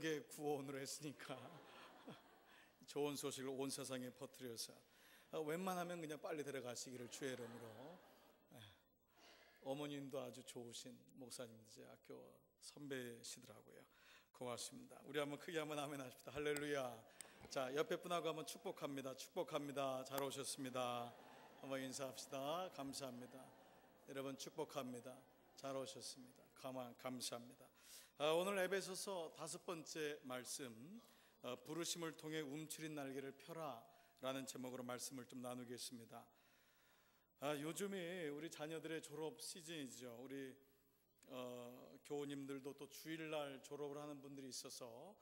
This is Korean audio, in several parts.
번개 구원으로 했으니까 좋은 소식을 온 세상에 퍼뜨려서 웬만하면 그냥 빨리 들어가시기를 주의 이름으로. 어머님도 아주 좋으신 목사님, 제 학교 선배시더라고요. 고맙습니다. 우리 한번 크게 한번 아멘 하십시다. 할렐루야. 자, 옆에 분하고 한번 축복합니다. 축복합니다. 잘 오셨습니다. 한번 인사합시다. 감사합니다. 여러분 축복합니다. 잘 오셨습니다. 감사합니다. 오늘 에베소서 5번째 말씀, 부르심을 통해 움츠린 날개를 펴라 라는 제목으로 말씀을 좀 나누겠습니다. 요즘이 우리 자녀들의 졸업 시즌이죠. 우리 교우님들도 또 주일날 졸업을 하는 분들이 있어서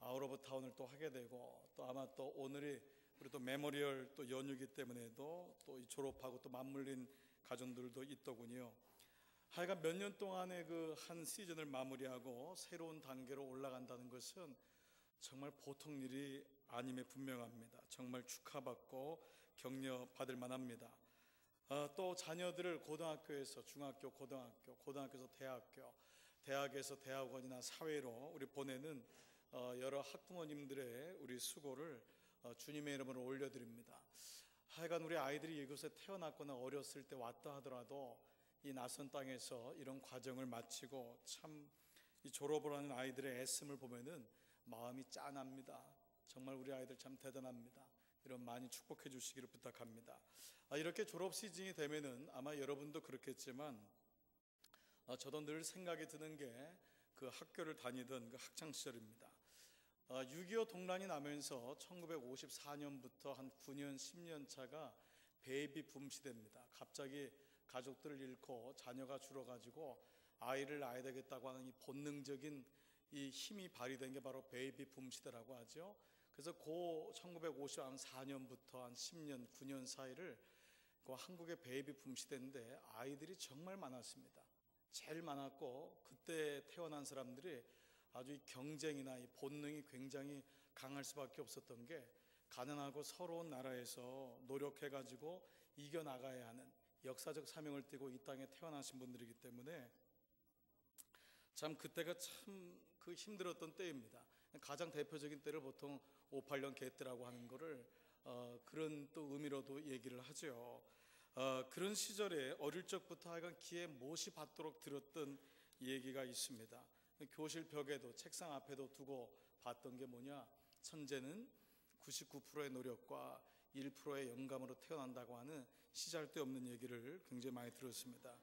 아웃 오브 타운을 또 하게 되고, 또 아마 또 오늘이 우리 또 메모리얼 또 연휴이기 때문에도 또 이 졸업하고 또 맞물린 가정들도 있더군요. 하여간 몇 년 동안의 그 한 시즌을 마무리하고 새로운 단계로 올라간다는 것은 정말 보통 일이 아님에 분명합니다. 정말 축하받고 격려받을 만합니다. 또 자녀들을 고등학교에서 중학교, 고등학교에서 대학교, 대학에서 대학원이나 사회로 우리 보내는 여러 학부모님들의 우리 수고를 주님의 이름으로 올려드립니다. 하여간 우리 아이들이 이곳에 태어났거나 어렸을 때 왔다 하더라도 이 낯선 땅에서 이런 과정을 마치고 참 이 졸업을 하는 아이들의 애씀을 보면은 마음이 짠합니다. 정말 우리 아이들 참 대단합니다. 이런 많이 축복해 주시기를 부탁합니다. 이렇게 졸업 시즌이 되면은 아마 여러분도 그렇겠지만 저도 늘 생각이 드는 게 그 학교를 다니던 그 학창 시절입니다. 6.25 동란이 나면서 1954년부터 한 9년, 10년 차가 베이비 붐 시대입니다. 갑자기 가족들을 잃고 자녀가 줄어가지고 아이를 낳아야 되겠다고 하는 이 본능적인 이 힘이 발휘된 게 바로 베이비 붐 시대라고 하죠. 그래서 고 1954년부터 한 10년, 9년 사이를 그 한국의 베이비 붐 시대인데 아이들이 정말 많았습니다. 제일 많았고, 그때 태어난 사람들이 아주 이 경쟁이나 이 본능이 굉장히 강할 수밖에 없었던 게, 가난하고 서러운 나라에서 노력해가지고 이겨나가야 하는 역사적 사명을 띠고 이 땅에 태어나신 분들이기 때문에 참 그때가 참 그 힘들었던 때입니다. 가장 대표적인 때를 보통 5.18년 개떼라고 하는 거를 그런 또 의미로도 얘기를 하죠. 그런 시절에 어릴 적부터 하여간 귀에 못이 받도록 들었던 얘기가 있습니다. 교실 벽에도 책상 앞에도 두고 봤던 게 뭐냐, 천재는 99%의 노력과 1%의 영감으로 태어난다고 하는 시잘데없는 얘기를 굉장히 많이 들었습니다.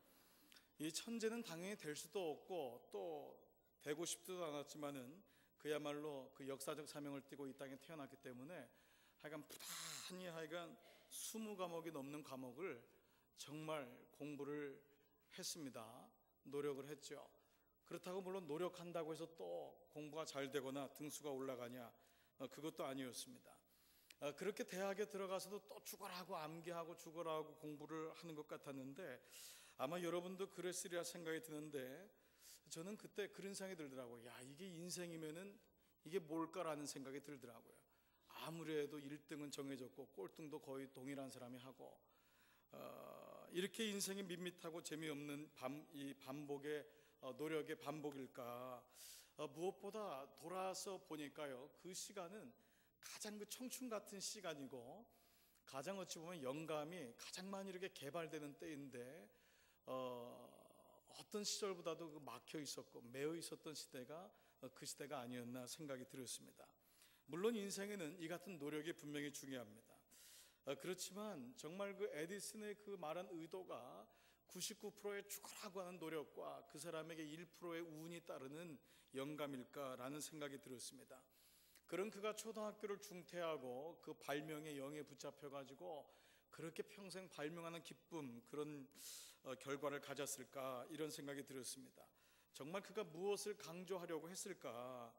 이 천재는 당연히 될 수도 없고 또 되고 싶지도 않았지만은 그야말로 그 역사적 사명을 띠고 이 땅에 태어났기 때문에 하여간 부단히 하여간 20과목이 넘는 과목을 정말 공부를 했습니다. 노력을 했죠. 그렇다고 물론 노력한다고 해서 또 공부가 잘 되거나 등수가 올라가냐, 그것도 아니었습니다. 그렇게 대학에 들어가서도 또 죽어라고 암기하고 죽어라고 공부를 하는 것 같았는데, 아마 여러분도 그랬으리라 생각이 드는데, 저는 그때 그런 생각이 들더라고요. 야, 이게 인생이면은 이게 뭘까라는 생각이 들더라고요. 아무래도 1등은 정해졌고 꼴등도 거의 동일한 사람이 하고, 이렇게 인생이 밋밋하고 재미없는 이 반복의 노력의 반복일까. 무엇보다 돌아서 보니까요, 그 시간은 가장 그 청춘 같은 시간이고, 가장 어찌 보면 영감이 가장 많이 이렇게 개발되는 때인데, 어떤 시절보다도 막혀 있었고 매여 있었던 시대가 그 시대가 아니었나 생각이 들었습니다. 물론 인생에는 이 같은 노력이 분명히 중요합니다. 그렇지만 정말 그 에디슨의 그 말한 의도가 99%의 죽으라고 하는 노력과 그 사람에게 1%의 운이 따르는 영감일까라는 생각이 들었습니다. 그런 그가 초등학교를 중퇴하고 그 발명의 영에 붙잡혀가지고 그렇게 평생 발명하는 기쁨, 그런 결과를 가졌을까, 이런 생각이 들었습니다. 정말 그가 무엇을 강조하려고 했을까?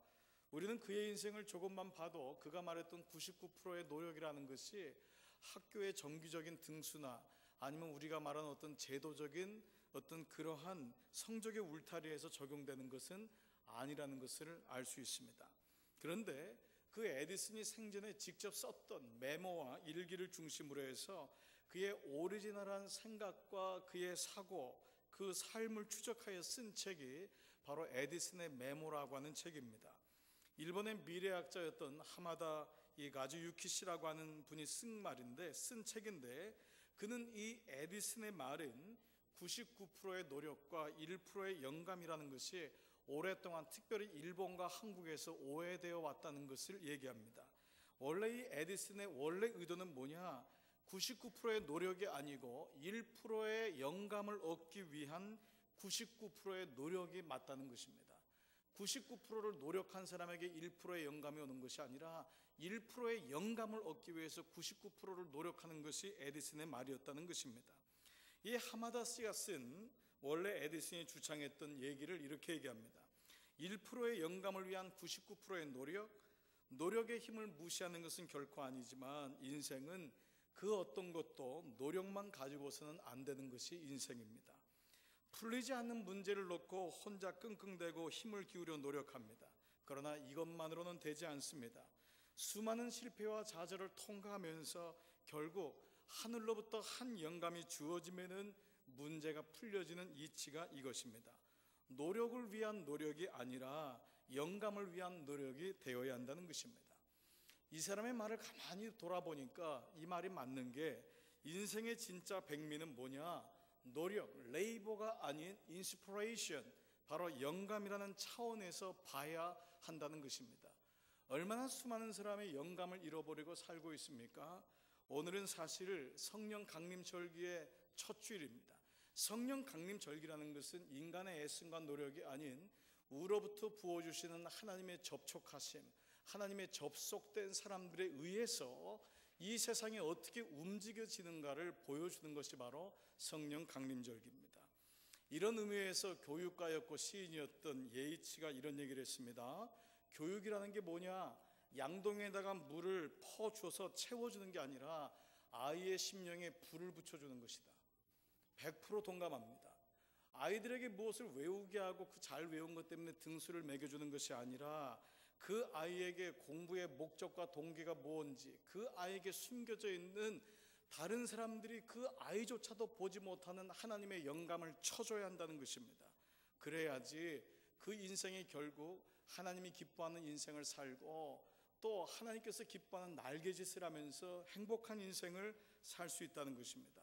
우리는 그의 인생을 조금만 봐도 그가 말했던 99%의 노력이라는 것이 학교의 정기적인 등수나 아니면 우리가 말하는 어떤 제도적인 어떤 그러한 성적의 울타리에서 적용되는 것은 아니라는 것을 알 수 있습니다. 그런데 그 에디슨이 생전에 직접 썼던 메모와 일기를 중심으로 해서 그의 오리지널한 생각과 그의 사고, 그 삶을 추적하여 쓴 책이 바로 에디슨의 메모라고 하는 책입니다. 일본의 미래학자였던 하마다 이 가즈유키시라고 하는 분이 쓴 책인데, 그는 이 에디슨의 말은 99%의 노력과 1%의 영감이라는 것이 오랫동안 특별히 일본과 한국에서 오해되어 왔다는 것을 얘기합니다. 원래 이 에디슨의 원래 의도는 뭐냐? 99%의 노력이 아니고 1%의 영감을 얻기 위한 99%의 노력이 맞다는 것입니다. 99%를 노력한 사람에게 1%의 영감이 오는 것이 아니라 1%의 영감을 얻기 위해서 99%를 노력하는 것이 에디슨의 말이었다는 것입니다. 이 하마다 씨가 쓴 원래 에디슨이 주창했던 얘기를 이렇게 얘기합니다. 1%의 영감을 위한 99%의 노력의 힘을 무시하는 것은 결코 아니지만 인생은 그 어떤 것도 노력만 가지고서는 안 되는 것이 인생입니다. 풀리지 않는 문제를 놓고 혼자 끙끙대고 힘을 기울여 노력합니다. 그러나 이것만으로는 되지 않습니다. 수많은 실패와 좌절을 통과하면서 결국 하늘로부터 한 영감이 주어지면은 문제가 풀려지는 이치가 이것입니다. 노력을 위한 노력이 아니라 영감을 위한 노력이 되어야 한다는 것입니다. 이 사람의 말을 가만히 돌아보니까 이 말이 맞는 게, 인생의 진짜 백미는 뭐냐? 노력, 레이버가 아닌 인스피레이션, 바로 영감이라는 차원에서 봐야 한다는 것입니다. 얼마나 수많은 사람의 영감을 잃어버리고 살고 있습니까? 오늘은 사실 성령 강림절기의 첫 주일입니다. 성령 강림절기라는 것은 인간의 애씀과 노력이 아닌 우로부터 부어주시는 하나님의 접촉하심, 하나님의 접속된 사람들에 의해서 이 세상이 어떻게 움직여지는가를 보여주는 것이 바로 성령 강림절기입니다. 이런 의미에서 교육가였고 시인이었던 예이츠가 이런 얘기를 했습니다. 교육이라는 게 뭐냐? 양동이에다가 물을 퍼주어서 채워주는 게 아니라 아이의 심령에 불을 붙여주는 것이다. 100% 동감합니다. 아이들에게 무엇을 외우게 하고 그 잘 외운 것 때문에 등수를 매겨주는 것이 아니라 그 아이에게 공부의 목적과 동기가 뭔지, 그 아이에게 숨겨져 있는 다른 사람들이 그 아이조차도 보지 못하는 하나님의 영감을 쳐줘야 한다는 것입니다. 그래야지 그 인생이 결국 하나님이 기뻐하는 인생을 살고 또 하나님께서 기뻐하는 날개짓을 하면서 행복한 인생을 살 수 있다는 것입니다.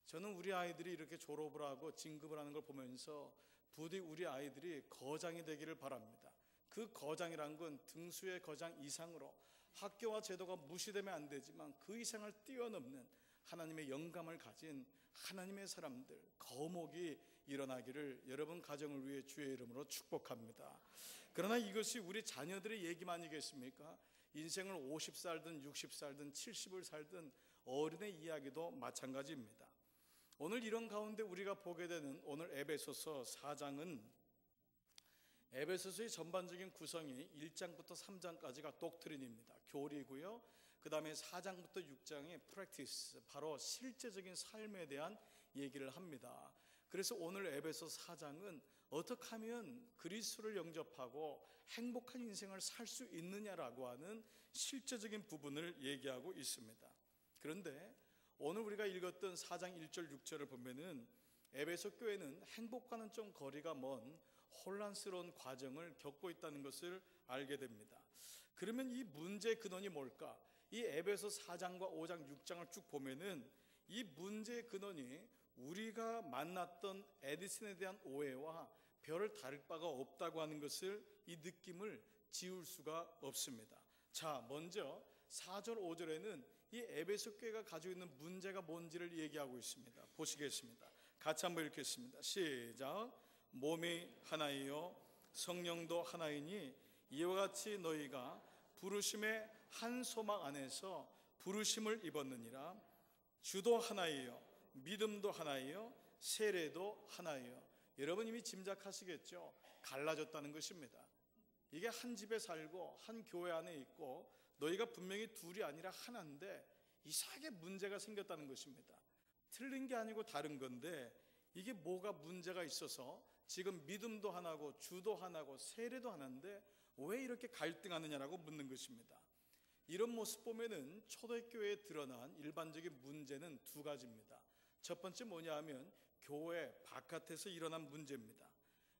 저는 우리 아이들이 이렇게 졸업을 하고 진급을 하는 걸 보면서 부디 우리 아이들이 거장이 되기를 바랍니다. 그 거장이란 건 등수의 거장 이상으로 학교와 제도가 무시되면 안 되지만 그 이상을 뛰어넘는 하나님의 영감을 가진 하나님의 사람들, 거목이 일어나기를 여러분 가정을 위해 주의 이름으로 축복합니다. 그러나 이것이 우리 자녀들의 얘기만 아니겠습니까? 인생을 50살든 60살든 70을 살든 어른의 이야기도 마찬가지입니다. 오늘 이런 가운데 우리가 보게 되는 오늘 에베소서 4장은 에베소서의 전반적인 구성이 1장부터 3장까지가 독트린입니다. 교리고요. 그 다음에 4장부터 6장이 프랙티스, 바로 실제적인 삶에 대한 얘기를 합니다. 그래서 오늘 에베소 4장은 어떻게 하면 그리스도를 영접하고 행복한 인생을 살 수 있느냐라고 하는 실제적인 부분을 얘기하고 있습니다. 그런데 오늘 우리가 읽었던 4장 1절 6절을 보면은 에베소 교회는 행복과는 좀 거리가 먼 혼란스러운 과정을 겪고 있다는 것을 알게 됩니다. 그러면 이 문제의 근원이 뭘까? 이 에베소 4장과 5장 6장을 쭉 보면은 이 문제의 근원이 우리가 만났던 에디슨에 대한 오해와 별을 다를 바가 없다고 하는 것을, 이 느낌을 지울 수가 없습니다. 자, 먼저 4절 5절에는 이 에베소 교회가 가지고 있는 문제가 뭔지를 얘기하고 있습니다. 보시겠습니다. 같이 한번 읽겠습니다. 시작. 몸이 하나이요 성령도 하나이니 이와 같이 너희가 부르심의 한 소망 안에서 부르심을 입었느니라. 주도 하나이요 믿음도 하나이요 세례도 하나이요. 여러분 이미 짐작하시겠죠? 갈라졌다는 것입니다. 이게 한 집에 살고 한 교회 안에 있고 너희가 분명히 둘이 아니라 하나인데 이상하게 문제가 생겼다는 것입니다. 틀린 게 아니고 다른 건데 이게 뭐가 문제가 있어서 지금 믿음도 하나고 주도 하나고 세례도 하나인데 왜 이렇게 갈등하느냐라고 묻는 것입니다. 이런 모습 보면은 초대교회에 드러난 일반적인 문제는 두 가지입니다. 첫 번째 뭐냐 하면 교회 바깥에서 일어난 문제입니다.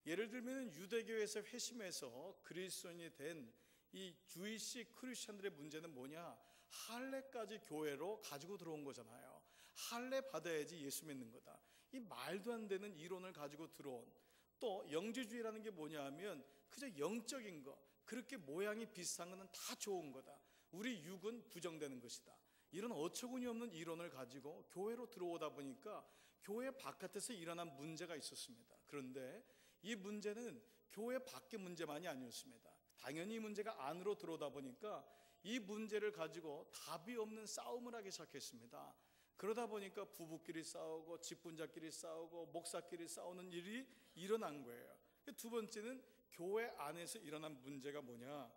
예를 들면 유대교회에서 회심해서 그리스도인이 된 이 주이시 크리스천들의 문제는 뭐냐? 할례까지 교회로 가지고 들어온 거잖아요. 할례 받아야지 예수 믿는 거다. 이 말도 안 되는 이론을 가지고 들어온, 또 영지주의라는 게 뭐냐 하면 그저 영적인 거, 그렇게 모양이 비슷한 거는 다 좋은 거다. 우리 육은 부정되는 것이다. 이런 어처구니 없는 이론을 가지고 교회로 들어오다 보니까 교회 바깥에서 일어난 문제가 있었습니다. 그런데 이 문제는 교회 밖의 문제만이 아니었습니다. 당연히 이 문제가 안으로 들어오다 보니까 이 문제를 가지고 답이 없는 싸움을 하기 시작했습니다. 그러다 보니까 부부끼리 싸우고 직분자끼리 싸우고 목사끼리 싸우는 일이 일어난 거예요. 두 번째는 교회 안에서 일어난 문제가 뭐냐?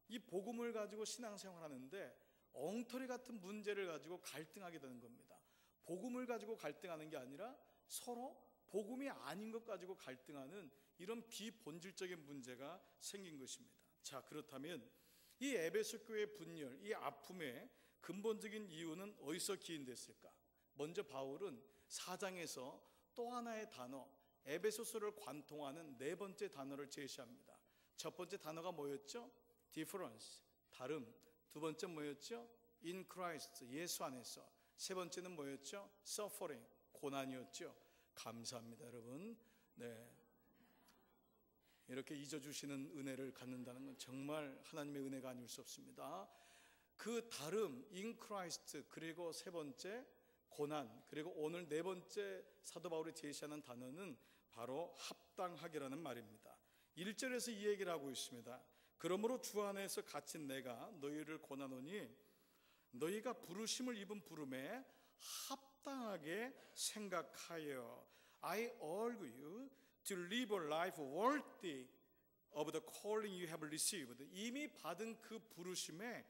이 복음을 가지고 신앙생활 하는데 엉터리 같은 문제를 가지고 갈등하게 되는 겁니다. 복음을 가지고 갈등하는 게 아니라 서로 복음이 아닌 것 가지고 갈등하는 이런 비본질적인 문제가 생긴 것입니다. 자, 그렇다면 이 에베소 교회의 분열, 이 아픔의 근본적인 이유는 어디서 기인됐을까? 먼저 바울은 4장에서 또 하나의 단어, 에베소서를 관통하는 네 번째 단어를 제시합니다. 첫 번째 단어가 뭐였죠? difference, 다름. 두 번째 뭐였죠? in Christ, 예수 안에서. 세 번째는 뭐였죠? suffering, 고난이었죠. 감사합니다, 여러분. 네, 이렇게 잊어주시는 은혜를 갖는다는 건 정말 하나님의 은혜가 아닐 수 없습니다. 그 다름, in Christ, 그리고 세 번째 고난, 그리고 오늘 네 번째 사도 바울이 제시하는 단어는 바로 합당하게라는 말입니다. 1절에서 이 얘기를 하고 있습니다. 그러므로 주 안에서 갇힌 내가 너희를 권하노니 너희가 부르심을 입은 부름에 합당하게 생각하여 I urge you to live a life worthy of the calling you have received. 이미 받은 그 부르심에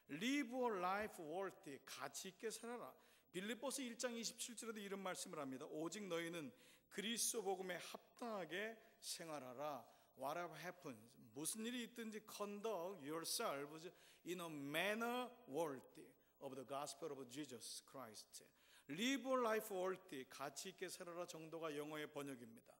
live a life worthy, 가치 있게 살아라. 빌립보서 1장 27절에도 이런 말씀을 합니다. 오직 너희는 그리스도 복음에 합당하게 생활하라. Whatever happens, 무슨 일이 있든지 conduct yourselves in a manner worthy of the gospel of Jesus Christ. Live a life worthy, 가치 있게 살아라 정도가 영어의 번역입니다.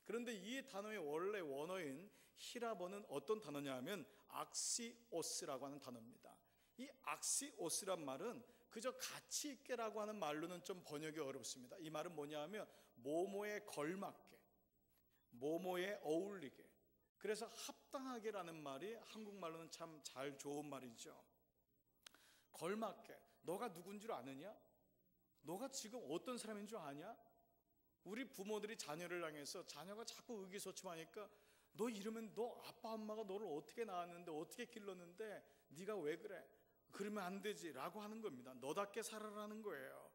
그런데 이 단어의 원래 원어인 히라버는 어떤 단어냐 하면 악시오스라고 하는 단어입니다. 이 악시오스란 말은 그저 가치 있게라고 하는 말로는 좀 번역이 어렵습니다. 이 말은 뭐냐 하면 뭐뭐에 걸맞게, 뭐뭐에 어울리게. 그래서 합당하게라는 말이 한국말로는 참 잘 좋은 말이죠. 걸맞게. 너가 누군 줄 아느냐? 너가 지금 어떤 사람인 줄 아냐? 우리 부모들이 자녀를 향해서 자녀가 자꾸 의기소침하니까 너 이러면 너 아빠 엄마가 너를 어떻게 낳았는데 어떻게 길렀는데 네가 왜 그래? 그러면 안 되지 라고 하는 겁니다. 너답게 살아라는 거예요.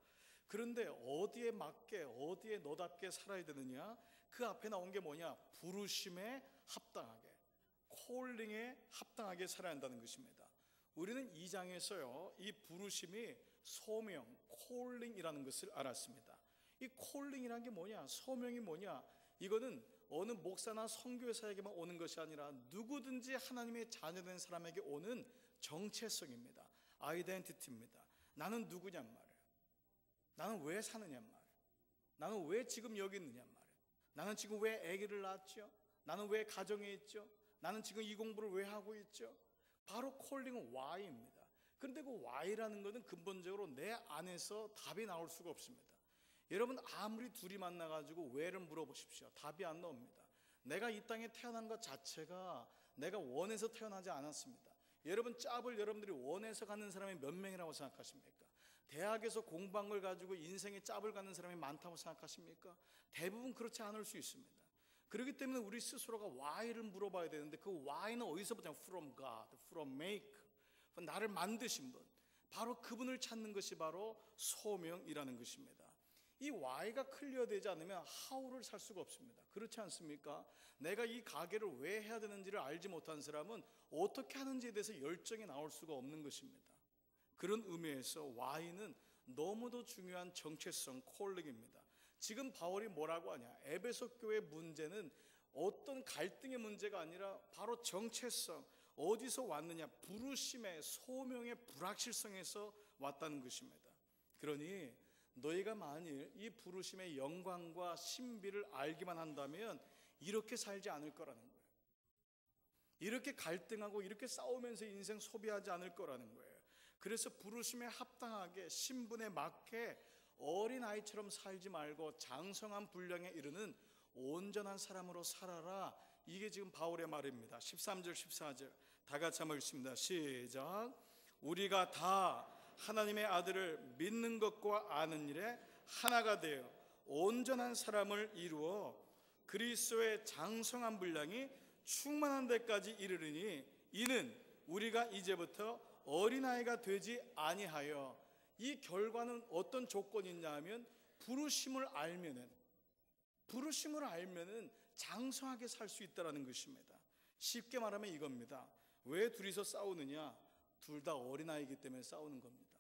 그런데 어디에 맞게, 어디에 너답게 살아야 되느냐? 그 앞에 나온 게 뭐냐? 부르심에 합당하게, 콜링에 합당하게 살아야 한다는 것입니다. 우리는 이 장에서요, 이 부르심이 소명, 콜링이라는 것을 알았습니다. 이 콜링이라는 게 뭐냐? 소명이 뭐냐? 이거는 어느 목사나 선교사에게만 오는 것이 아니라 누구든지 하나님의 자녀된 사람에게 오는 정체성입니다. 아이덴티티입니다. 나는 누구냔 말이에요. 나는 왜 사느냔 말이에요. 나는 왜 지금 여기 있느냔 말이에요. 나는 지금 왜 아기를 낳았죠? 나는 왜 가정에 있죠? 나는 지금 이 공부를 왜 하고 있죠? 바로 콜링은 Y입니다. 그런데 그 Y라는 것은 근본적으로 내 안에서 답이 나올 수가 없습니다. 여러분 아무리 둘이 만나가지고 왜를 물어보십시오. 답이 안 나옵니다. 내가 이 땅에 태어난 것 자체가 내가 원해서 태어나지 않았습니다. 여러분 짭을 여러분들이 원해서 갖는 사람이 몇 명이라고 생각하십니까? 대학에서 공부한 걸 가지고 인생에 짭을 갖는 사람이 많다고 생각하십니까? 대부분 그렇지 않을 수 있습니다. 그렇기 때문에 우리 스스로가 why를 물어봐야 되는데 그 why는 어디서부터? From God, from make, 나를 만드신 분, 바로 그분을 찾는 것이 바로 소명이라는 것입니다. 이 why가 클리어되지 않으면 how를 살 수가 없습니다. 그렇지 않습니까? 내가 이 가게를 왜 해야 되는지를 알지 못한 사람은 어떻게 하는지에 대해서 열정이 나올 수가 없는 것입니다. 그런 의미에서 why는 너무도 중요한 정체성, 콜링입니다. 지금 바울이 뭐라고 하냐? 에베소 교회 문제는 어떤 갈등의 문제가 아니라 바로 정체성, 어디서 왔느냐? 부르심의, 소명의 불확실성에서 왔다는 것입니다. 그러니 너희가 만일 이 부르심의 영광과 신비를 알기만 한다면 이렇게 살지 않을 거라는 거예요. 이렇게 갈등하고 이렇게 싸우면서 인생 소비하지 않을 거라는 거예요. 그래서 부르심에 합당하게 신분에 맞게 어린아이처럼 살지 말고 장성한 분량에 이르는 온전한 사람으로 살아라. 이게 지금 바울의 말입니다. 13절 14절 다 같이 한번 읽습니다. 시작. 우리가 다 하나님의 아들을 믿는 것과 아는 일에 하나가 되어 온전한 사람을 이루어 그리스도의 장성한 분량이 충만한 데까지 이르르니 이는 우리가 이제부터 어린아이가 되지 아니하여. 이 결과는 어떤 조건이 있냐 하면 부르심을 알면은 장성하게 살 수 있다는 것입니다. 쉽게 말하면 이겁니다. 왜 둘이서 싸우느냐? 둘 다 어린아이이기 때문에 싸우는 겁니다.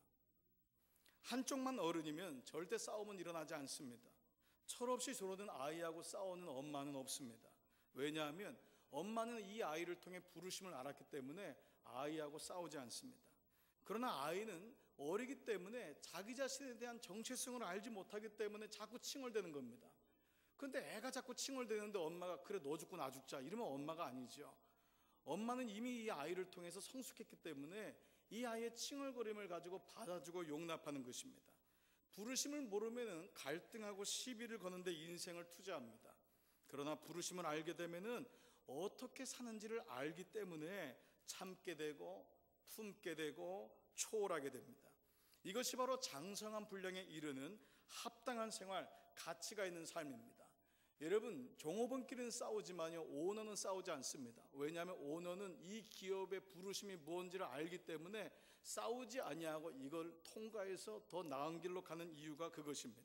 한쪽만 어른이면 절대 싸움은 일어나지 않습니다. 철없이 졸어든 아이하고 싸우는 엄마는 없습니다. 왜냐하면 엄마는 이 아이를 통해 부르심을 알았기 때문에 아이하고 싸우지 않습니다. 그러나 아이는 어리기 때문에 자기 자신에 대한 정체성을 알지 못하기 때문에 자꾸 칭얼대는 겁니다. 그런데 애가 자꾸 칭얼대는데 엄마가 그래 너 죽고 나 죽자 이러면 엄마가 아니죠. 엄마는 이미 이 아이를 통해서 성숙했기 때문에 이 아이의 칭얼거림을 가지고 받아주고 용납하는 것입니다. 부르심을 모르면 갈등하고 시비를 거는데 인생을 투자합니다. 그러나 부르심을 알게 되면 어떻게 사는지를 알기 때문에 참게 되고 품게 되고 초월하게 됩니다. 이것이 바로 장성한 분량에 이르는 합당한 생활, 가치가 있는 삶입니다. 여러분, 종업원끼리는 싸우지만요 오너는 싸우지 않습니다. 왜냐하면 오너는 이 기업의 부르심이 무엇인지를 알기 때문에 싸우지 아니하고 이걸 통과해서 더 나은 길로 가는 이유가 그것입니다.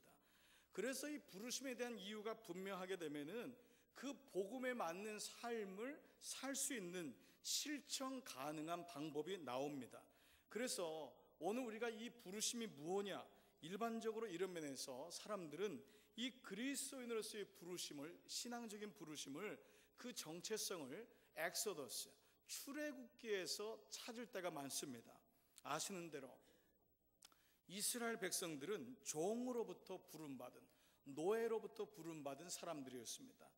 그래서 이 부르심에 대한 이유가 분명하게 되면은 그 복음에 맞는 삶을 살 수 있는 실천 가능한 방법이 나옵니다. 그래서 오늘 우리가 이 부르심이 무엇이냐, 일반적으로 이런 면에서 사람들은 이 그리스도인으로서의 부르심을, 신앙적인 부르심을, 그 정체성을 엑소더스, 출애굽기에서 찾을 때가 많습니다. 아시는 대로 이스라엘 백성들은 종으로부터 부름받은, 노예로부터 부름받은 사람들이었습니다.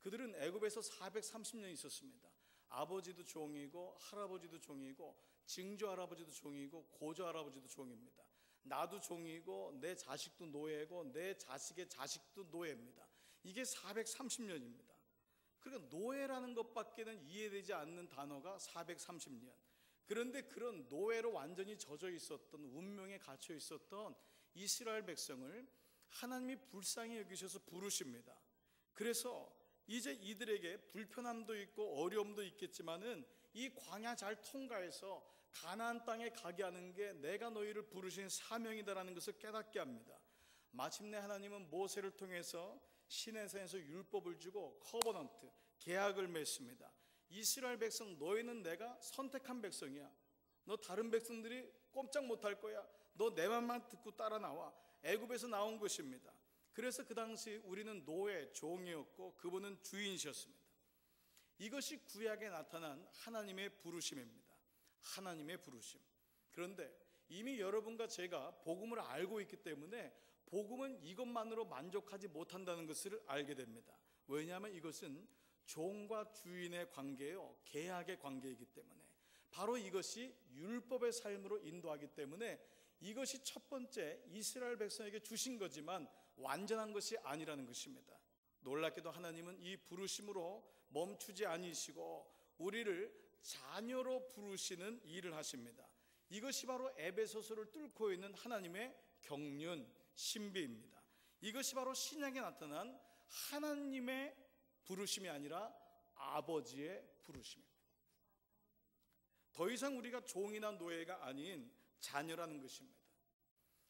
그들은 애굽에서 430년 있었습니다. 아버지도 종이고 할아버지도 종이고 증조 할아버지도 종이고 고조 할아버지도 종입니다. 나도 종이고 내 자식도 노예고 내 자식의 자식도 노예입니다. 이게 430년입니다. 그러니까 노예라는 것밖에는 이해되지 않는 단어가 430년. 그런데 그런 노예로 완전히 젖어 있었던, 운명에 갇혀 있었던 이스라엘 백성을 하나님이 불쌍히 여기셔서 부르십니다. 그래서 이제 이들에게 불편함도 있고 어려움도 있겠지만은 이 광야 잘 통과해서 가나안 땅에 가게 하는 게 내가 너희를 부르신 사명이다라는 것을 깨닫게 합니다. 마침내 하나님은 모세를 통해서 시내산에서 율법을 주고 커버넌트, 계약을 맺습니다. 이스라엘 백성, 너희는 내가 선택한 백성이야. 너 다른 백성들이 꼼짝 못할 거야. 너 내 말만 듣고 따라 나와. 애굽에서 나온 것입니다. 그래서 그 당시 우리는 노예, 종이었고 그분은 주인이셨습니다. 이것이 구약에 나타난 하나님의 부르심입니다. 하나님의 부르심. 그런데 이미 여러분과 제가 복음을 알고 있기 때문에 복음은 이것만으로 만족하지 못한다는 것을 알게 됩니다. 왜냐하면 이것은 종과 주인의 관계예요. 계약의 관계이기 때문에. 바로 이것이 율법의 삶으로 인도하기 때문에 이것이 첫 번째 이스라엘 백성에게 주신 거지만 완전한 것이 아니라는 것입니다. 놀랍게도 하나님은 이 부르심으로 멈추지 아니시고 우리를 자녀로 부르시는 일을 하십니다. 이것이 바로 에베소서를 뚫고 있는 하나님의 경륜, 신비입니다. 이것이 바로 신약에 나타난 하나님의 부르심이 아니라 아버지의 부르심입니다. 더 이상 우리가 종이나 노예가 아닌 자녀라는 것입니다.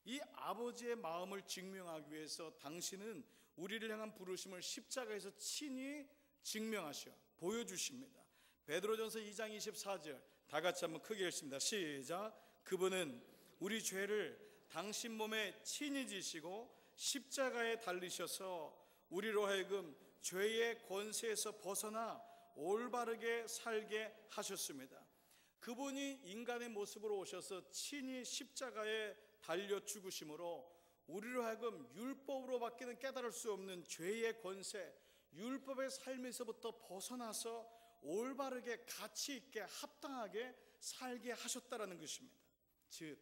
이 아버지의 마음을 증명하기 위해서 당신은 우리를 향한 부르심을 십자가에서 친히 증명하셔 보여주십니다. 베드로전서 2장 24절 다 같이 한번 크게 읽습니다. 시작. 그분은 우리 죄를 당신 몸에 친히 지시고 십자가에 달리셔서 우리로 하여금 죄의 권세에서 벗어나 올바르게 살게 하셨습니다. 그분이 인간의 모습으로 오셔서 친히 십자가에 달려 죽으심으로 우리로 하여금 율법으로밖에는 깨달을 수 없는 죄의 권세, 율법의 삶에서부터 벗어나서 올바르게 가치 있게 합당하게 살게 하셨다라는 것입니다. 즉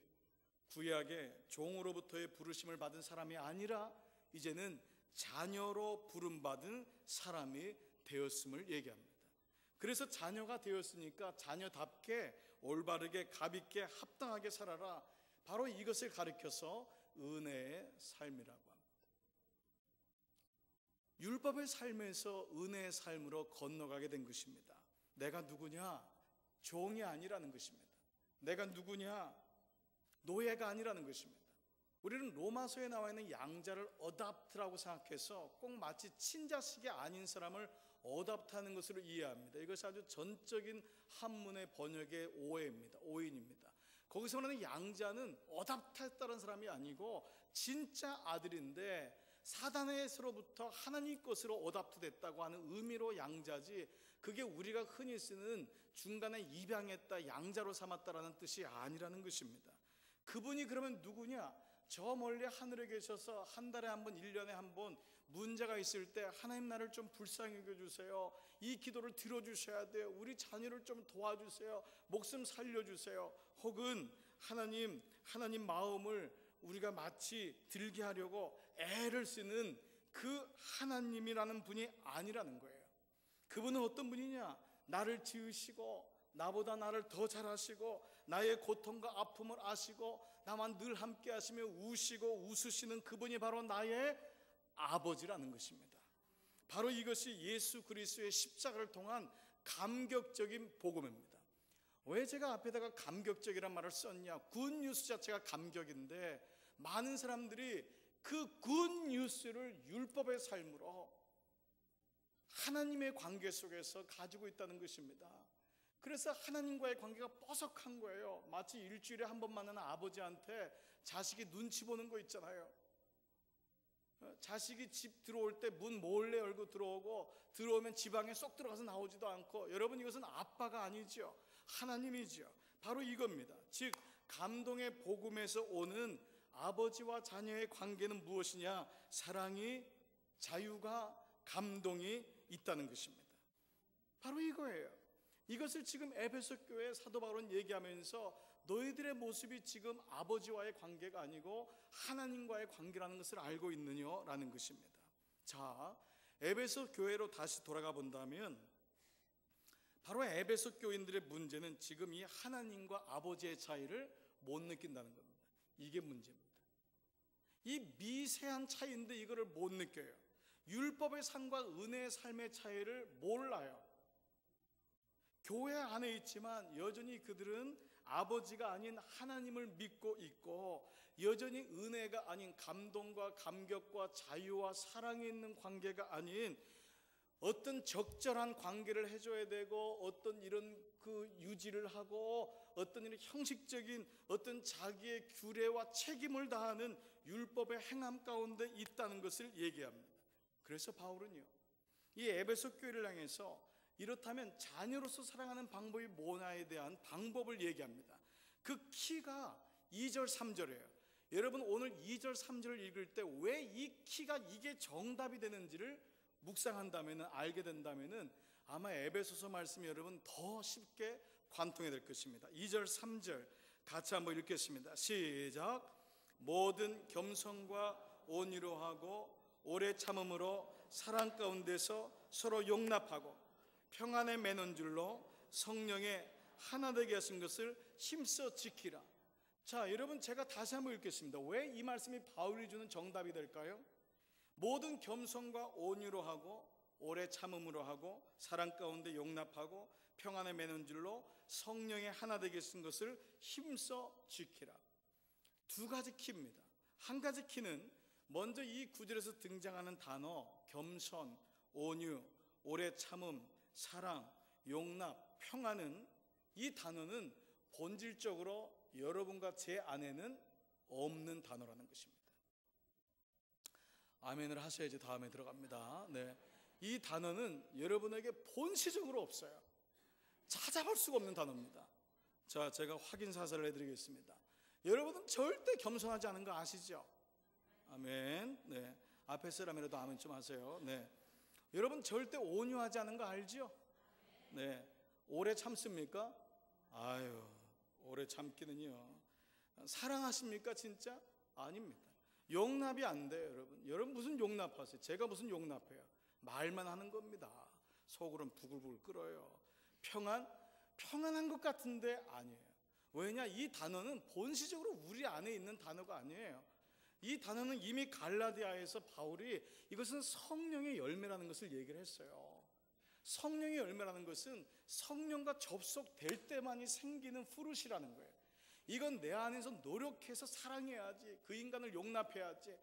구약의 종으로부터의 부르심을 받은 사람이 아니라 이제는 자녀로 부름받은 사람이 되었음을 얘기합니다. 그래서 자녀가 되었으니까 자녀답게 올바르게 값있게 합당하게 살아라, 바로 이것을 가리켜서 은혜의 삶이라고 합니다. 율법의 삶에서 은혜의 삶으로 건너가게 된 것입니다. 내가 누구냐? 종이 아니라는 것입니다. 내가 누구냐? 노예가 아니라는 것입니다. 우리는 로마서에 나와 있는 양자를 어답트라고 생각해서 꼭 마치 친자식이 아닌 사람을 어답트하는 것으로 이해합니다. 이것이 아주 전적인 한문의 번역의 오해입니다. 오인입니다. 거기서 말하는 양자는 어답트했다는 사람이 아니고 진짜 아들인데 사단에서로부터 하나님 것으로 어답트됐다고 하는 의미로 양자지, 그게 우리가 흔히 쓰는 중간에 입양했다, 양자로 삼았다라는 뜻이 아니라는 것입니다. 그분이 그러면 누구냐? 저 멀리 하늘에 계셔서 한 달에 한 번, 1년에 한 번 문제가 있을 때 하나님 나를 좀 불쌍히 여겨주세요, 이 기도를 들어주셔야 돼요, 우리 자녀를 좀 도와주세요, 목숨 살려주세요, 혹은 하나님 마음을 우리가 마치 들게 하려고 애를 쓰는 그 하나님이라는 분이 아니라는 거예요. 그분은 어떤 분이냐? 나를 지으시고 나보다 나를 더 잘하시고 나의 고통과 아픔을 아시고 나만 늘 함께 하시며 우시고 웃으시는 그분이 바로 나의 아버지라는 것입니다. 바로 이것이 예수 그리스도의 십자가를 통한 감격적인 복음입니다. 왜 제가 앞에다가 감격적이란 말을 썼냐? 굿뉴스 자체가 감격인데 많은 사람들이 그 굿뉴스를 율법의 삶으로 하나님의 관계 속에서 가지고 있다는 것입니다. 그래서 하나님과의 관계가 뻐석한 거예요. 마치 일주일에 한 번 만나는 아버지한테 자식이 눈치 보는 거 있잖아요. 자식이 집 들어올 때 문 몰래 열고 들어오고 들어오면 지방에 쏙 들어가서 나오지도 않고, 여러분 이것은 아빠가 아니죠. 하나님이죠. 바로 이겁니다. 즉 감동의 복음에서 오는 아버지와 자녀의 관계는 무엇이냐? 사랑이, 자유가, 감동이 있다는 것입니다. 바로 이거예요. 이것을 지금 에베소 교회 사도 바울은 얘기하면서 너희들의 모습이 지금 아버지와의 관계가 아니고 하나님과의 관계라는 것을 알고 있느냐라는 것입니다. 자, 에베소 교회로 다시 돌아가 본다면 바로 에베소 교인들의 문제는 지금 이 하나님과 아버지의 차이를 못 느낀다는 겁니다. 이게 문제입니다. 이 미세한 차이인데 이거를 못 느껴요. 율법의 삶과 은혜의 삶의 차이를 몰라요. 교회 안에 있지만 여전히 그들은 아버지가 아닌 하나님을 믿고 있고, 여전히 은혜가 아닌 감동과 감격과 자유와 사랑이 있는 관계가 아닌 어떤 적절한 관계를 해줘야 되고 어떤 이런 그 유지를 하고 어떤 이런 형식적인 어떤 자기의 규례와 책임을 다하는 율법의 행함 가운데 있다는 것을 얘기합니다. 그래서 바울은요, 이 에베소 교회를 향해서 이렇다면 자녀로서 사랑하는 방법이 뭐냐에 대한 방법을 얘기합니다. 그 키가 2절 3절이에요 여러분 오늘 2절 3절을 읽을 때 왜 이 키가 이게 정답이 되는지를 묵상한다면, 알게 된다면 아마 에베소서 말씀이 여러분 더 쉽게 관통이 될 것입니다. 2절 3절 같이 한번 읽겠습니다. 시작. 모든 겸손과 온유로 하고 오래 참음으로 사랑 가운데서 서로 용납하고 평안에 매는 줄로 성령의 하나 되게 하신 것을 힘써 지키라. 자, 여러분 제가 다시 한번 읽겠습니다. 왜 이 말씀이 바울이 주는 정답이 될까요? 모든 겸손과 온유로 하고 오래 참음으로 하고 사랑 가운데 용납하고 평안에 매는 줄로 성령의 하나 되게 하신 것을 힘써 지키라. 두 가지 키입니다. 한 가지 키는 먼저 이 구절에서 등장하는 단어 겸손, 온유, 오래 참음, 사랑, 용납, 평안은, 이 단어는 본질적으로 여러분과 제 안에는 없는 단어라는 것입니다. 아멘을 하셔야지 다음에 들어갑니다. 네, 이 단어는 여러분에게 본시적으로 없어요. 찾아볼 수가 없는 단어입니다. 자, 제가 확인 사살을 해드리겠습니다. 여러분은 절대 겸손하지 않은 거 아시죠? 아멘. 네, 앞에 사람이라도 아멘 좀 하세요. 네, 여러분 절대 온유하지 않은 거 알죠? 네, 오래 참습니까? 아유, 오래 참기는요. 사랑하십니까 진짜? 아닙니다. 용납이 안 돼요, 여러분. 여러분 무슨 용납하세요? 제가 무슨 용납해요? 말만 하는 겁니다. 속으로는 부글부글 끓어요. 평안한 것 같은데 아니에요. 왜냐? 이 단어는 본질적으로 우리 안에 있는 단어가 아니에요. 이 단어는 이미 갈라디아에서 바울이 이것은 성령의 열매라는 것을 얘기를 했어요. 성령의 열매라는 것은 성령과 접속될 때만이 생기는 fruit이라는 거예요. 이건 내 안에서 노력해서 사랑해야지, 그 인간을 용납해야지,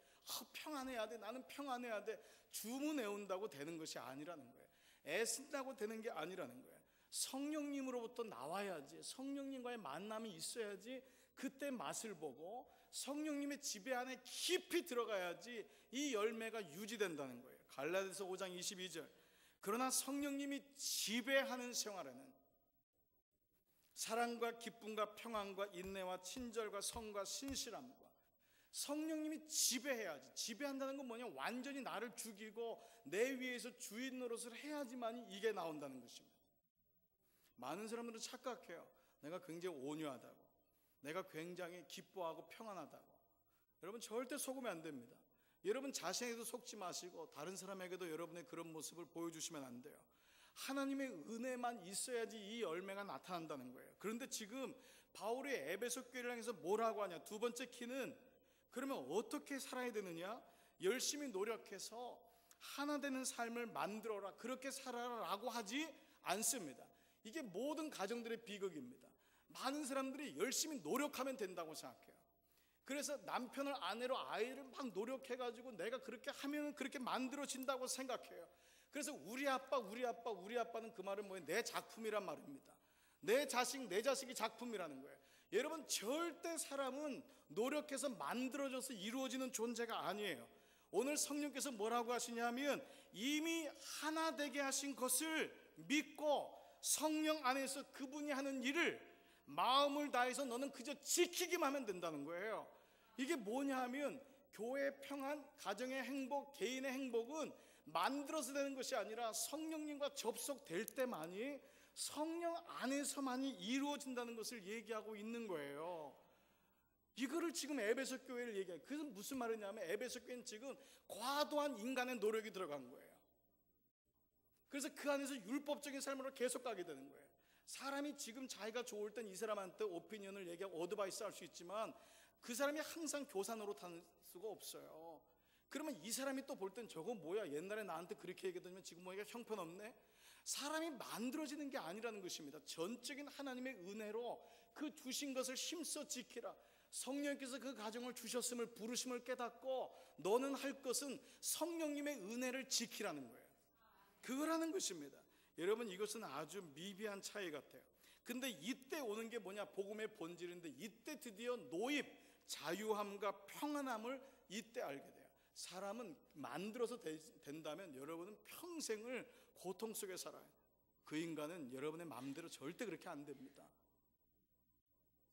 평안해야 돼, 나는 평안해야 돼, 주문해온다고 되는 것이 아니라는 거예요. 애쓴다고 되는 게 아니라는 거예요. 성령님으로부터 나와야지, 성령님과의 만남이 있어야지 그때 맛을 보고 성령님의 지배 안에 깊이 들어가야지 이 열매가 유지된다는 거예요. 갈라디아서 5장 22절. 그러나 성령님이 지배하는 생활에는 사랑과 기쁨과 평안과 인내와 친절과 성과 신실함과, 성령님이 지배해야지. 지배한다는 건 뭐냐? 완전히 나를 죽이고 내 위에서 주인 노릇을 해야지만 이게 나온다는 것입니다. 많은 사람들은 착각해요. 내가 굉장히 온유하다고, 내가 굉장히 기뻐하고 평안하다고. 여러분 절대 속으면 안 됩니다. 여러분 자신에게도 속지 마시고 다른 사람에게도 여러분의 그런 모습을 보여주시면 안 돼요. 하나님의 은혜만 있어야지 이 열매가 나타난다는 거예요. 그런데 지금 바울이 에베소 교회를 향해서 뭐라고 하냐? 두 번째 키는, 그러면 어떻게 살아야 되느냐? 열심히 노력해서 하나 되는 삶을 만들어라, 그렇게 살아라라고 하지 않습니다. 이게 모든 가정들의 비극입니다. 많은 사람들이 열심히 노력하면 된다고 생각해요. 그래서 남편을 아내로 아이를 막 노력해가지고 내가 그렇게 하면 그렇게 만들어진다고 생각해요. 그래서 우리 아빠는 그 말은 뭐예요? 내 작품이란 말입니다. 내 자식이 작품이라는 거예요. 여러분 절대 사람은 노력해서 만들어져서 이루어지는 존재가 아니에요. 오늘 성령께서 뭐라고 하시냐면 이미 하나 되게 하신 것을 믿고 성령 안에서 그분이 하는 일을 마음을 다해서 너는 그저 지키기만 하면 된다는 거예요. 이게 뭐냐 하면 교회의 평안, 가정의 행복, 개인의 행복은 만들어서 되는 것이 아니라 성령님과 접속될 때만이, 성령 안에서만이 이루어진다는 것을 얘기하고 있는 거예요. 이거를 지금 에베소 교회를 얘기해요. 그것은 무슨 말이냐면 에베소 교회는 지금 과도한 인간의 노력이 들어간 거예요. 그래서 그 안에서 율법적인 삶으로 계속 가게 되는 거예요. 사람이 지금 자기가 좋을 땐 이 사람한테 오피니언을 얘기하고 어드바이스 할 수 있지만 그 사람이 항상 교사 노릇할 수가 없어요. 그러면 이 사람이 또 볼 땐 저거 뭐야, 옛날에 나한테 그렇게 얘기하더니 지금 보니까 형편없네. 사람이 만들어지는 게 아니라는 것입니다. 전적인 하나님의 은혜로 그 주신 것을 힘써 지키라. 성령께서 그 가정을 주셨음을, 부르심을 깨닫고 너는 할 것은 성령님의 은혜를 지키라는 거예요. 그거라는 것입니다. 여러분 이것은 아주 미비한 차이 같아요. 근데 이때 오는 게 뭐냐? 복음의 본질인데 이때 드디어 노입, 자유함과 평안함을 이때 알게 돼요. 사람은 만들어서 된다면 여러분은 평생을 고통 속에 살아요. 그 인간은 여러분의 마음대로 절대 그렇게 안 됩니다.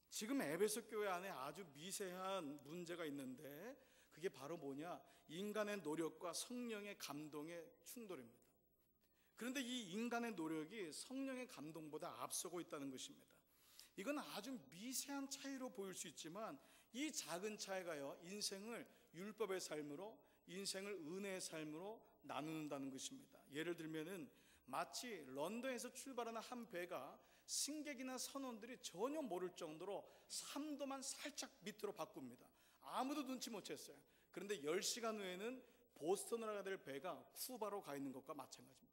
지금 에베소 교회 안에 아주 미세한 문제가 있는데 그게 바로 뭐냐? 인간의 노력과 성령의 감동의 충돌입니다. 그런데 이 인간의 노력이 성령의 감동보다 앞서고 있다는 것입니다. 이건 아주 미세한 차이로 보일 수 있지만 이 작은 차이가요, 인생을 율법의 삶으로, 인생을 은혜의 삶으로 나누는다는 것입니다. 예를 들면은 마치 런던에서 출발하는 한 배가 승객이나 선원들이 전혀 모를 정도로 3도만 살짝 밑으로 바꿉니다. 아무도 눈치 못 챘어요. 그런데 10시간 후에는 보스턴으로 가야 될 배가 쿠바로 가 있는 것과 마찬가지입니다.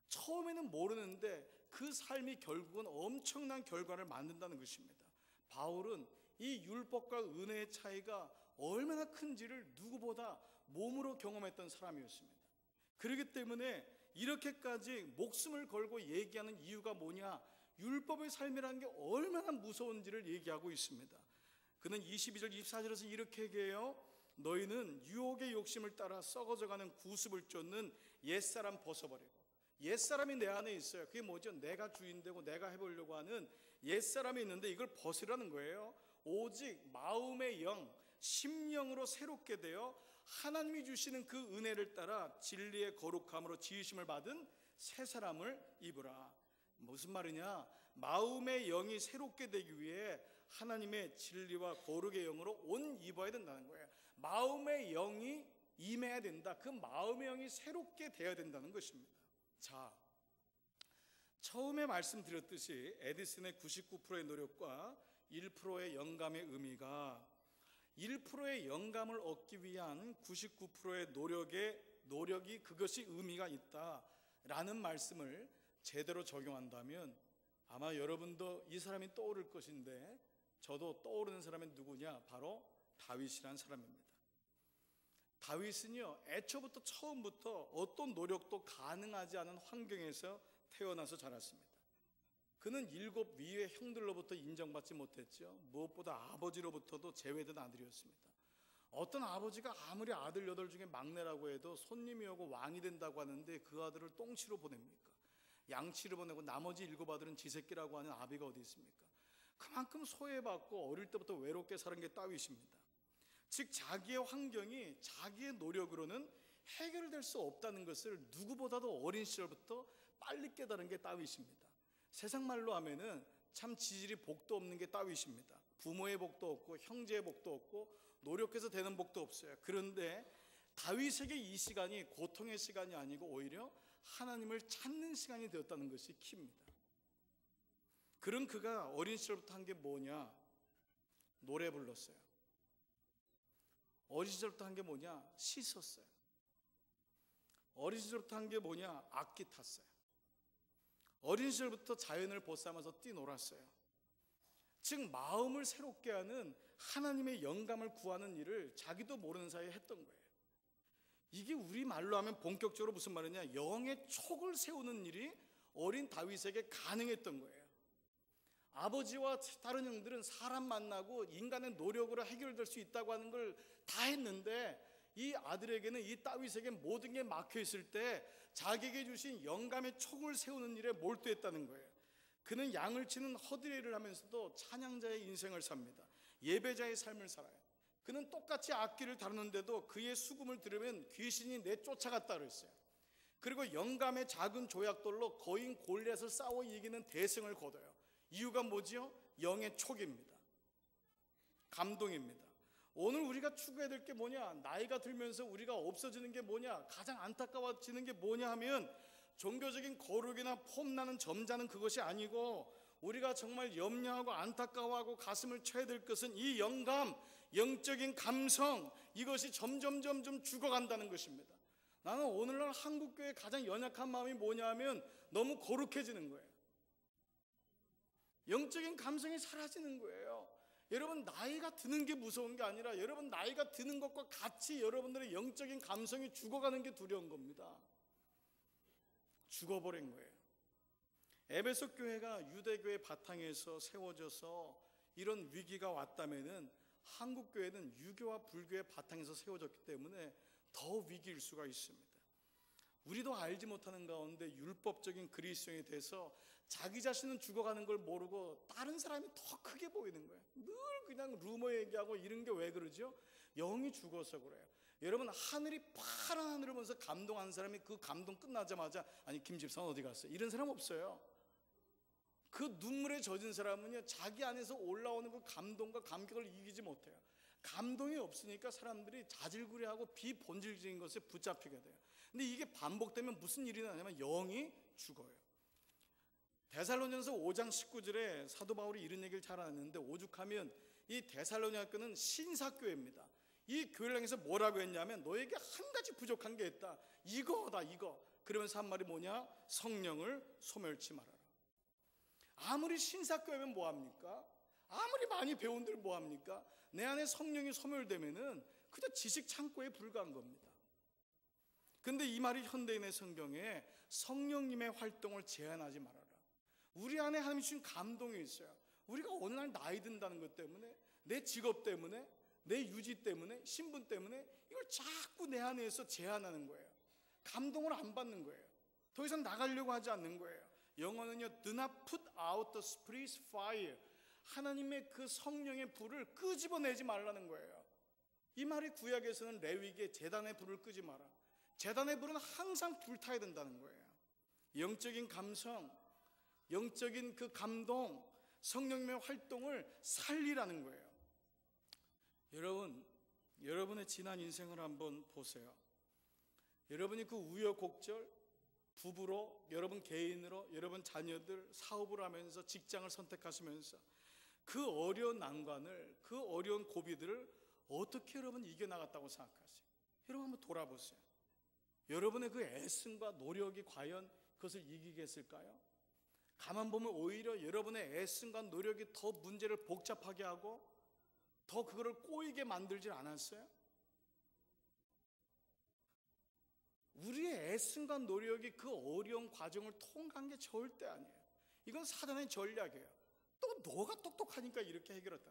처음에는 모르는데 그 삶이 결국은 엄청난 결과를 만든다는 것입니다. 바울은 이 율법과 은혜의 차이가 얼마나 큰지를 누구보다 몸으로 경험했던 사람이었습니다. 그렇기 때문에 이렇게까지 목숨을 걸고 얘기하는 이유가 뭐냐? 율법의 삶이라는 게 얼마나 무서운지를 얘기하고 있습니다. 그는 22절 24절에서 이렇게 얘기해요. 너희는 유혹의 욕심을 따라 썩어져가는 구습을 쫓는 옛사람 벗어버리고, 옛사람이 내 안에 있어요. 그게 뭐죠? 내가 주인 되고 내가 해보려고 하는 옛사람이 있는데 이걸 벗으라는 거예요. 오직 마음의 영, 심령으로 새롭게 되어 하나님이 주시는 그 은혜를 따라 진리의 거룩함으로 지으심을 받은 새 사람을 입으라. 무슨 말이냐? 마음의 영이 새롭게 되기 위해 하나님의 진리와 거룩의 영으로 옷 입어야 된다는 거예요. 마음의 영이 임해야 된다. 그 마음의 영이 새롭게 되어야 된다는 것입니다. 자, 처음에 말씀드렸듯이 에디슨의 99%의 노력과 1%의 영감의 의미가 1%의 영감을 얻기 위한 99%의 노력이 그것이 의미가 있다라는 말씀을 제대로 적용한다면 아마 여러분도 이 사람이 떠오를 것인데, 저도 떠오르는 사람이 누구냐? 바로 다윗이라는 사람입니다. 다윗은요, 애초부터 처음부터 어떤 노력도 가능하지 않은 환경에서 태어나서 자랐습니다. 그는 7 위의 형들로부터 인정받지 못했죠. 무엇보다 아버지로부터도 제외된 아들이었습니다. 어떤 아버지가 아무리 아들 8 중에 막내라고 해도 손님이 오고 왕이 된다고 하는데 그 아들을 똥치로 보냅니까? 양치로 보내고 나머지 7 아들은 지새끼라고 하는 아비가 어디 있습니까? 그만큼 소외받고 어릴 때부터 외롭게 사는 게 다윗입니다. 즉 자기의 환경이 자기의 노력으로는 해결될 수 없다는 것을 누구보다도 어린 시절부터 빨리 깨달은 게 다윗입니다. 세상 말로 하면은 참 지질이 복도 없는 게 다윗입니다. 부모의 복도 없고 형제의 복도 없고 노력해서 되는 복도 없어요. 그런데 다윗에게 이 시간이 고통의 시간이 아니고 오히려 하나님을 찾는 시간이 되었다는 것이 키입니다. 그런 그가 어린 시절부터 한 게 뭐냐? 노래 불렀어요. 어린 시절부터 한 게 뭐냐? 시 썼어요. 어린 시절부터 한 게 뭐냐? 악기 탔어요. 어린 시절부터 자연을 벗삼아서 뛰놀았어요. 즉 마음을 새롭게 하는 하나님의 영감을 구하는 일을 자기도 모르는 사이에 했던 거예요. 이게 우리 말로 하면 본격적으로 무슨 말이냐? 영의 촉을 세우는 일이 어린 다윗에게 가능했던 거예요. 아버지와 다른 형들은 사람 만나고 인간의 노력으로 해결될 수 있다고 하는 걸 다 했는데 이 아들에게는, 이 다윗에게 모든 게 막혀 있을 때 자기에게 주신 영감의 촉을 세우는 일에 몰두했다는 거예요. 그는 양을 치는 허드레일을 하면서도 찬양자의 인생을 삽니다. 예배자의 삶을 살아요. 그는 똑같이 악기를 다루는데도 그의 수금을 들으면 귀신이 내쫓아갔다 그랬어요. 그리고 영감의 작은 조약돌로 거인 골리앗을 싸워 이기는 대승을 거둬요. 이유가 뭐지요? 영의 촉입니다. 감동입니다. 오늘 우리가 추구해야 될 게 뭐냐? 나이가 들면서 우리가 없어지는 게 뭐냐? 가장 안타까워지는 게 뭐냐 하면 종교적인 거룩이나 폼나는 점잖은 그것이 아니고 우리가 정말 염려하고 안타까워하고 가슴을 쳐야 될 것은 이 영감, 영적인 감성, 이것이 점점 죽어간다는 것입니다. 나는 오늘날 한국교회의 가장 연약한 마음이 뭐냐 하면 너무 거룩해지는 거예요. 영적인 감성이 사라지는 거예요. 여러분, 나이가 드는 게 무서운 게 아니라 여러분 나이가 드는 것과 같이 여러분들의 영적인 감성이 죽어가는 게 두려운 겁니다. 죽어버린 거예요. 에베소 교회가 유대교의 바탕에서 세워져서 이런 위기가 왔다면은 한국 교회는 유교와 불교의 바탕에서 세워졌기 때문에 더 위기일 수가 있습니다. 우리도 알지 못하는 가운데 율법적인 그리스도인이 돼서 자기 자신은 죽어가는 걸 모르고 다른 사람이 더 크게 보이는 거예요. 늘 그냥 루머 얘기하고 이런 게 왜 그러죠? 영이 죽어서 그래요. 여러분, 하늘이 파란 하늘을 보면서 감동한 사람이 그 감동 끝나자마자 아니 김 집사는 어디 갔어요? 이런 사람 없어요. 그 눈물에 젖은 사람은요, 자기 안에서 올라오는 그 감동과 감격을 이기지 못해요. 감동이 없으니까 사람들이 자질구레하고 비본질적인 것에 붙잡히게 돼요. 근데 이게 반복되면 무슨 일이 나냐면 영이 죽어요. 데살로니가서 5장 19절에 사도 바울이 이런 얘기를 잘 하는데, 오죽하면 이 데살로니가 교회는 신사교회입니다. 이 교회를 향해서 뭐라고 했냐면 너에게 한 가지 부족한 게 있다. 이거다, 이거. 그러면서 한 말이 뭐냐? 성령을 소멸치 말아라. 아무리 신사교회면 뭐합니까? 아무리 많이 배운들 뭐합니까? 내 안에 성령이 소멸되면은 그저 지식 창고에 불과한 겁니다. 근데 이 말이 현대인의 성경에 성령님의 활동을 제한하지 말아라. 우리 안에 하나님이 주신 감동이 있어요. 우리가 어느 날 나이 든다는 것 때문에, 내 직업 때문에, 내 유지 때문에, 신분 때문에 이걸 자꾸 내 안에서 제한하는 거예요. 감동을 안 받는 거예요. 더 이상 나가려고 하지 않는 거예요. 영어는요, do not put out the Spirit's fire. 하나님의 그 성령의 불을 끄집어내지 말라는 거예요. 이 말이 구약에서는 레위기에 제단의 불을 끄지 마라. 제단의 불은 항상 불타야 된다는 거예요. 영적인 감성, 영적인 그 감동, 성령님의 활동을 살리라는 거예요. 여러분의 지난 인생을 한번 보세요. 여러분이 그 우여곡절, 부부로, 여러분 개인으로, 여러분 자녀들 사업을 하면서 직장을 선택하시면서 그 어려운 난관을, 그 어려운 고비들을 어떻게 여러분 이겨나갔다고 생각하세요? 여러분 한번 돌아보세요. 여러분의 그 애씀과 노력이 과연 그것을 이기겠을까요? 가만 보면 오히려 여러분의 애씀과 노력이 더 문제를 복잡하게 하고 더 그거를 꼬이게 만들지 않았어요? 우리의 애씀과 노력이 그 어려운 과정을 통과한 게 절대 아니에요. 이건 사단의 전략이에요. 또 너가 똑똑하니까 이렇게 해결했다.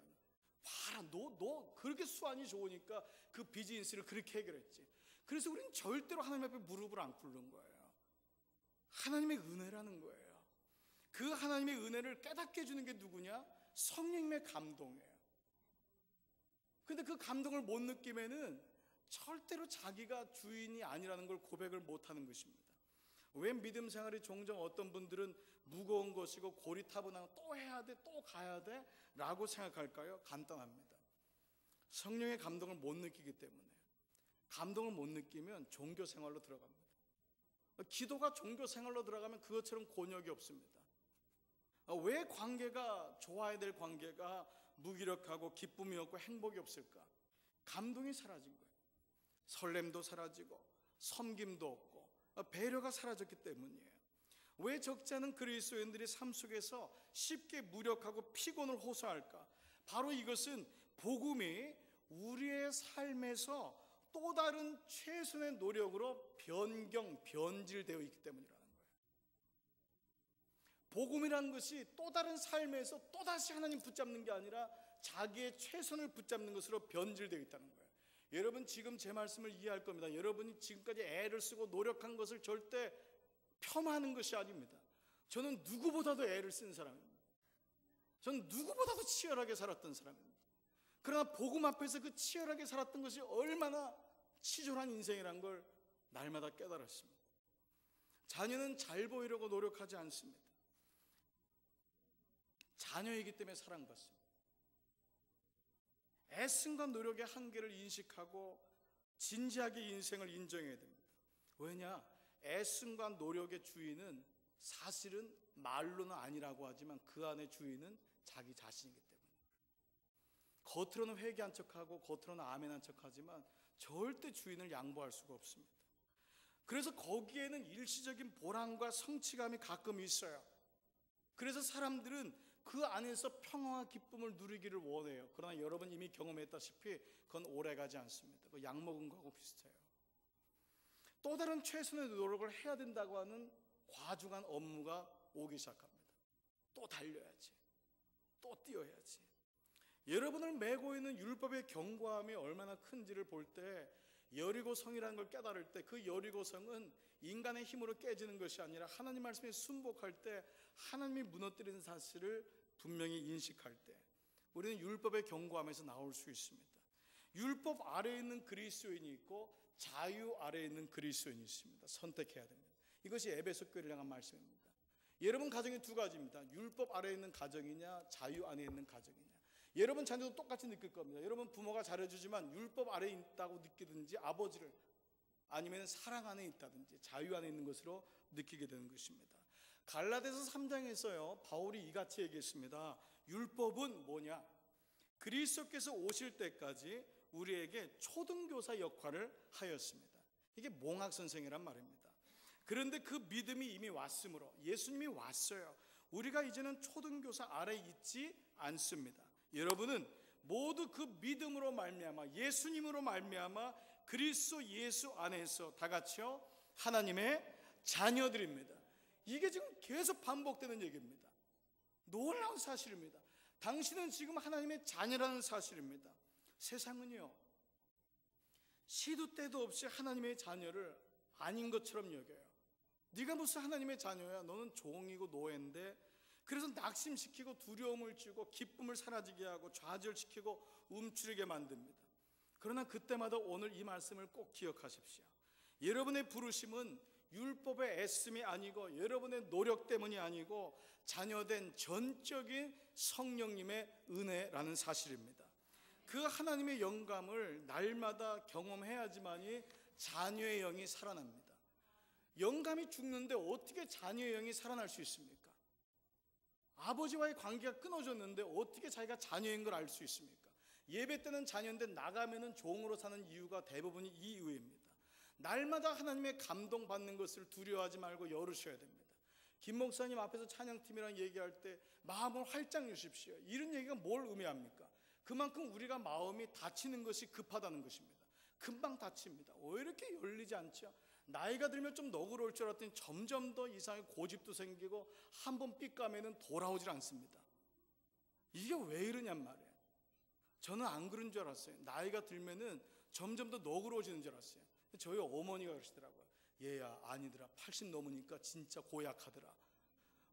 봐라, 너 그렇게 수완이 좋으니까 그 비즈니스를 그렇게 해결했지. 그래서 우리는 절대로 하나님 앞에 무릎을 안 꿇는 거예요. 하나님의 은혜라는 거예요. 그 하나님의 은혜를 깨닫게 해주는 게 누구냐? 성령님의 감동이에요. 근데 그 감동을 못 느끼면은 절대로 자기가 주인이 아니라는 걸 고백을 못하는 것입니다. 왜 믿음 생활이 종종 어떤 분들은 무거운 것이고 고리타분하고 또 해야 돼, 또 가야 돼 라고 생각할까요? 간단합니다. 성령의 감동을 못 느끼기 때문에. 감동을 못 느끼면 종교 생활로 들어갑니다. 기도가 종교 생활로 들어가면 그것처럼 곤욕이 없습니다. 왜 관계가, 좋아야 될 관계가 무기력하고 기쁨이 없고 행복이 없을까? 감동이 사라진 거예요. 설렘도 사라지고 섬김도 없고 배려가 사라졌기 때문이에요. 왜 적지 않은 그리스도인들이 삶 속에서 쉽게 무력하고 피곤을 호소할까? 바로 이것은 복음이 우리의 삶에서 또 다른 최선의 노력으로 변질되어 있기 때문이라는 거예요. 복음이라는 것이 또 다른 삶에서 또다시 하나님 붙잡는 게 아니라 자기의 최선을 붙잡는 것으로 변질되어 있다는 거예요. 여러분 지금 제 말씀을 이해할 겁니다. 여러분이 지금까지 애를 쓰고 노력한 것을 절대 폄하하는 것이 아닙니다. 저는 누구보다도 애를 쓴 사람입니다. 저는 누구보다도 치열하게 살았던 사람입니다. 그러나 복음 앞에서 그 치열하게 살았던 것이 얼마나 치졸한 인생이란 걸 날마다 깨달았습니다. 자녀는 잘 보이려고 노력하지 않습니다. 자녀이기 때문에 사랑받습니다. 애씀과 노력의 한계를 인식하고 진지하게 인생을 인정해야 됩니다. 왜냐? 애씀과 노력의 주인은 사실은 말로는 아니라고 하지만 그 안의 주인은 자기 자신이기 때문에. 겉으로는 회개한 척하고 겉으로는 아멘한 척하지만 절대 주인을 양보할 수가 없습니다. 그래서 거기에는 일시적인 보람과 성취감이 가끔 있어요. 그래서 사람들은 그 안에서 평화와 기쁨을 누리기를 원해요. 그러나 여러분 이미 경험했다시피 그건 오래가지 않습니다. 그 약 먹은 거하고 비슷해요. 또 다른 최선의 노력을 해야 된다고 하는 과중한 업무가 오기 시작합니다. 또 달려야지, 또 뛰어야지. 여러분을 메고 있는 율법의 경고함이 얼마나 큰지를 볼 때, 여리고성이라는 걸 깨달을 때 그 여리고성은 인간의 힘으로 깨지는 것이 아니라 하나님 말씀에 순복할 때 하나님이 무너뜨리는 사실을 분명히 인식할 때 우리는 율법의 경고함에서 나올 수 있습니다. 율법 아래에 있는 그리스도인이 있고 자유 아래에 있는 그리스도인이 있습니다. 선택해야 됩니다. 이것이 에베소 교회를 향한 말씀입니다. 여러분 가정이 두 가지입니다. 율법 아래에 있는 가정이냐 자유 안에 있는 가정이냐. 여러분 자녀도 똑같이 느낄 겁니다. 여러분 부모가 잘해주지만 율법 아래에 있다고 느끼든지 아버지를 아니면 사랑 안에 있다든지 자유 안에 있는 것으로 느끼게 되는 것입니다. 갈라디아서 3장에서요 바울이 이같이 얘기했습니다. 율법은 뭐냐? 그리스도께서 오실 때까지 우리에게 초등교사 역할을 하였습니다. 이게 몽학 선생이란 말입니다. 그런데 그 믿음이 이미 왔으므로 예수님이 왔어요. 우리가 이제는 초등교사 아래에 있지 않습니다. 여러분은 모두 그 믿음으로 말미암아 예수님으로 말미암아 그리스도 예수 안에서 다 같이요 하나님의 자녀들입니다. 이게 지금 계속 반복되는 얘기입니다. 놀라운 사실입니다. 당신은 지금 하나님의 자녀라는 사실입니다. 세상은요 시도 때도 없이 하나님의 자녀를 아닌 것처럼 여겨요. 네가 무슨 하나님의 자녀야? 너는 종이고 노예인데. 그래서 낙심시키고 두려움을 주고 기쁨을 사라지게 하고 좌절시키고 움츠리게 만듭니다. 그러나 그때마다 오늘 이 말씀을 꼭 기억하십시오. 여러분의 부르심은 율법의 애씀이 아니고 여러분의 노력 때문이 아니고 자녀된 전적인 성령님의 은혜라는 사실입니다. 그 하나님의 영감을 날마다 경험해야지만이 자녀의 영이 살아납니다. 영감이 죽는데 어떻게 자녀의 영이 살아날 수 있습니까? 아버지와의 관계가 끊어졌는데 어떻게 자기가 자녀인 걸 알 수 있습니까? 예배 때는 자녀인데 나가면은 종으로 사는 이유가 대부분이 이 이유입니다. 날마다 하나님의 감동받는 것을 두려워하지 말고 열으셔야 됩니다. 김 목사님 앞에서 찬양팀이랑 얘기할 때 마음을 활짝 여십시오. 이런 얘기가 뭘 의미합니까? 그만큼 우리가 마음이 다치는 것이 급하다는 것입니다. 금방 다칩니다. 왜 이렇게 열리지 않죠? 나이가 들면 좀 너그러울 줄 알았더니 점점 더 이상의 고집도 생기고 한번 삐 까면은 돌아오질 않습니다. 이게 왜 이러냔 말이에요. 저는 안 그런 줄 알았어요. 나이가 들면은 점점 더 너그러워지는 줄 알았어요. 저희 어머니가 그러시더라고요. 얘야, 아니더라. 80 넘으니까 진짜 고약하더라.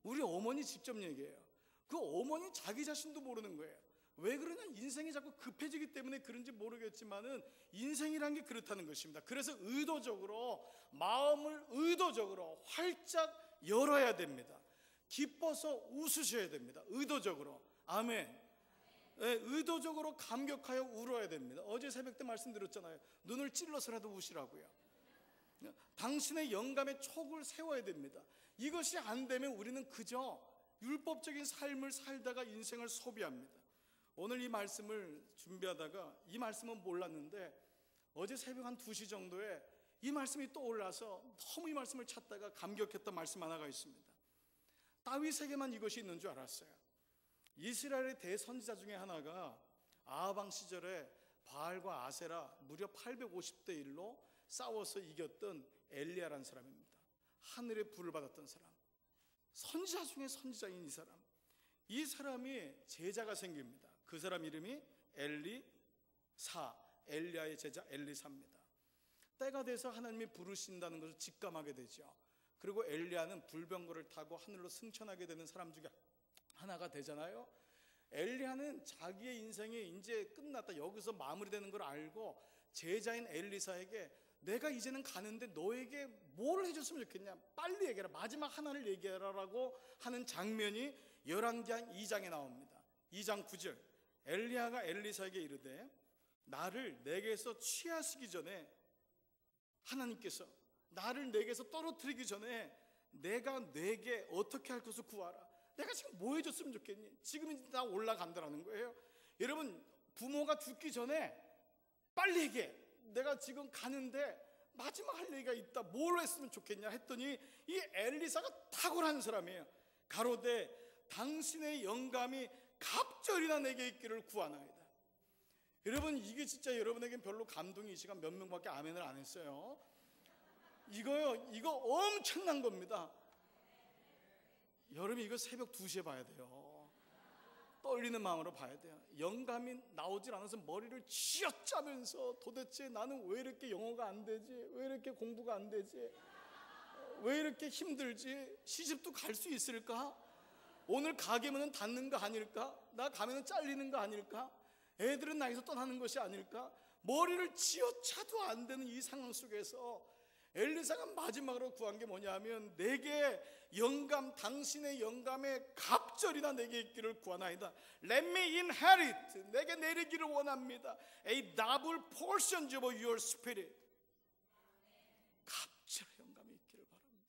우리 어머니 직접 얘기해요. 그 어머니 자기 자신도 모르는 거예요. 왜 그러냐? 인생이 자꾸 급해지기 때문에 그런지 모르겠지만은 인생이란 게 그렇다는 것입니다. 그래서 의도적으로 마음을 의도적으로 활짝 열어야 됩니다. 기뻐서 웃으셔야 됩니다. 의도적으로. 아멘. 네, 의도적으로 감격하여 울어야 됩니다. 어제 새벽 때 말씀드렸잖아요. 눈을 찔러서라도 우시라고요. 당신의 영감의 촉을 세워야 됩니다. 이것이 안 되면 우리는 그저 율법적인 삶을 살다가 인생을 소비합니다. 오늘 이 말씀을 준비하다가 이 말씀은 몰랐는데 어제 새벽 한 2시 정도에 이 말씀이 떠올라서 너무 이 말씀을 찾다가 감격했던 말씀 하나가 있습니다. 다윗에게만 이것이 있는 줄 알았어요. 이스라엘의 대선지자 중에 하나가 아하방 시절에 바알과 아세라 무려 850대 1로 싸워서 이겼던 엘리야라는 사람입니다. 하늘의 불을 받았던 사람, 선지자 중에 선지자인 이 사람. 이 사람이 제자가 생깁니다. 그 사람 이름이 엘리사, 엘리야의 제자 엘리사입니다. 때가 돼서 하나님이 부르신다는 것을 직감하게 되죠. 그리고 엘리야는 불병거를 타고 하늘로 승천하게 되는 사람 중에 하나가 되잖아요. 엘리야는 자기의 인생이 이제 끝났다, 여기서 마무리되는 걸 알고 제자인 엘리사에게 내가 이제는 가는데 너에게 뭘 해줬으면 좋겠냐, 빨리 얘기해라, 마지막 하나를 얘기해라라고 하는 장면이 열왕기상 2장에 나옵니다. 2장 9절, 엘리야가 엘리사에게 이르되 나를 내게서 취하시기 전에, 하나님께서 나를 내게서 떨어뜨리기 전에 내가 내게 어떻게 할 것을 구하라. 내가 지금 뭐 해줬으면 좋겠니? 지금 이제 나 올라간다라는 거예요. 여러분, 부모가 죽기 전에 빨리 얘기해. 내가 지금 가는데 마지막 할 얘기가 있다. 뭘 했으면 좋겠냐 했더니 이 엘리사가 탁월한 사람이에요. 가로되 당신의 영감이 갑절이나 내게 있기를 구하나이다. 여러분, 이게 진짜 여러분에겐 별로 감동이 이 시간 몇 명밖에 아멘을 안 했어요. 이거 엄청난 겁니다. 여러분, 이거 새벽 2시에 봐야 돼요. 떨리는 마음으로 봐야 돼요. 영감이 나오질 않아서 머리를 쥐어짜면서 도대체 나는 왜 이렇게 영어가 안 되지? 왜 이렇게 공부가 안 되지? 왜 이렇게 힘들지? 시집도 갈 수 있을까? 오늘 가게문은 닫는 거 아닐까? 나 가면은 잘리는 거 아닐까? 애들은 나에서 떠나는 것이 아닐까? 머리를 쥐어차도 안 되는 이 상황 속에서 엘리사가 마지막으로 구한 게 뭐냐면 내게 영감, 당신의 영감의 갑절이나 내게 있기를 구하나이다. Let me inherit, 내게 내리기를 원합니다. A double portion of your spirit. 갑절의 영감이 있기를 바랍니다.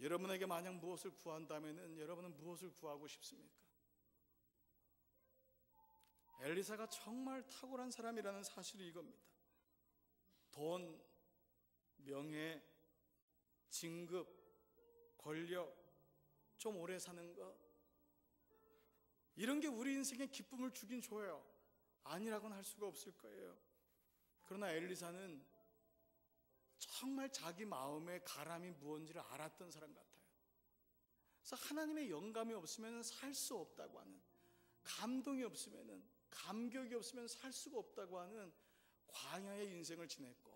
여러분에게 만약 무엇을 구한다면 여러분은 무엇을 구하고 싶습니까? 엘리사가 정말 탁월한 사람이라는 사실이 이겁니다. 돈, 명예, 진급, 권력, 좀 오래 사는 것, 이런 게 우리 인생에 기쁨을 주긴 줘요. 아니라고는 할 수가 없을 거예요. 그러나 엘리사는 정말 자기 마음의 가람이 무언지를 알았던 사람 같아요. 그래서 하나님의 영감이 없으면 살 수 없다고 하는, 감동이 없으면, 감격이 없으면 살 수가 없다고 하는 광야의 인생을 지냈고,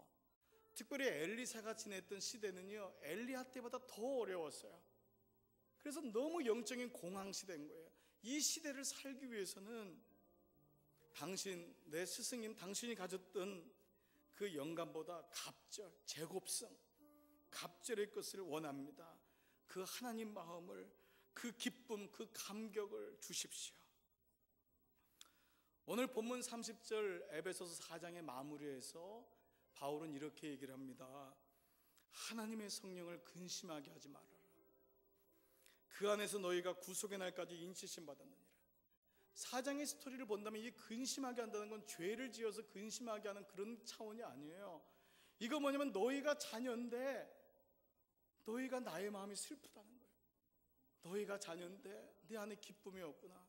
특별히 엘리사가 지냈던 시대는요, 엘리야 때보다 더 어려웠어요. 그래서 너무 영적인 공황 시대인 거예요. 이 시대를 살기 위해서는 당신, 내 스승님, 당신이 가졌던 그 영감보다 갑절, 제곱성, 갑절의 것을 원합니다. 그 하나님 마음을, 그 기쁨, 그 감격을 주십시오. 오늘 본문 30절 에베소서 4장의 마무리에서 바울은 이렇게 얘기를 합니다. 하나님의 성령을 근심하게 하지 말아라. 그 안에서 너희가 구속의 날까지 인치심 받았느니라. 4장의 스토리를 본다면 이 근심하게 한다는 건 죄를 지어서 근심하게 하는 그런 차원이 아니에요. 이거 뭐냐면 너희가 자녀인데 너희가 나의 마음이 슬프다는 거예요. 너희가 자녀인데 네 안에 기쁨이 없구나,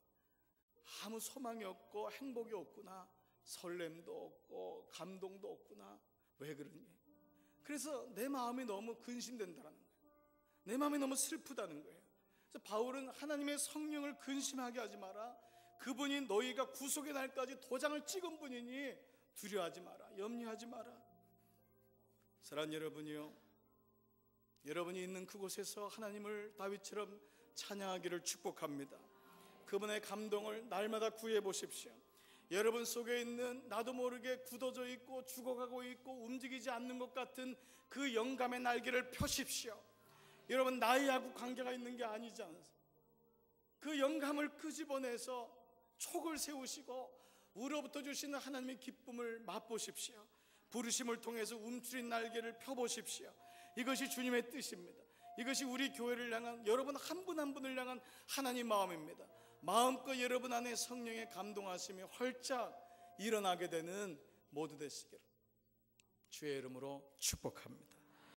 아무 소망이 없고 행복이 없구나, 설렘도 없고 감동도 없구나. 왜 그러니? 그래서 내 마음이 너무 근심된다는 거예요. 내 마음이 너무 슬프다는 거예요. 그래서 바울은 하나님의 성령을 근심하게 하지 마라. 그분이 너희가 구속의 날까지 도장을 찍은 분이니 두려워하지 마라, 염려하지 마라. 사랑하는 여러분이요, 여러분이 있는 그곳에서 하나님을 다윗처럼 찬양하기를 축복합니다. 그분의 감동을 날마다 구해 보십시오. 여러분 속에 있는 나도 모르게 굳어져 있고 죽어가고 있고 움직이지 않는 것 같은 그 영감의 날개를 펴십시오. 여러분 나이하고 관계가 있는 게 아니지 않습니까? 그 영감을 끄집어내서 촉을 세우시고 우로부터 주시는 하나님의 기쁨을 맛보십시오. 부르심을 통해서 움츠린 날개를 펴보십시오. 이것이 주님의 뜻입니다. 이것이 우리 교회를 향한, 여러분 한 분 한 분을 향한 하나님 마음입니다. 마음껏 여러분 안에 성령의 감동하심이 활짝 일어나게 되는 모두 되시기를 주의 이름으로 축복합니다.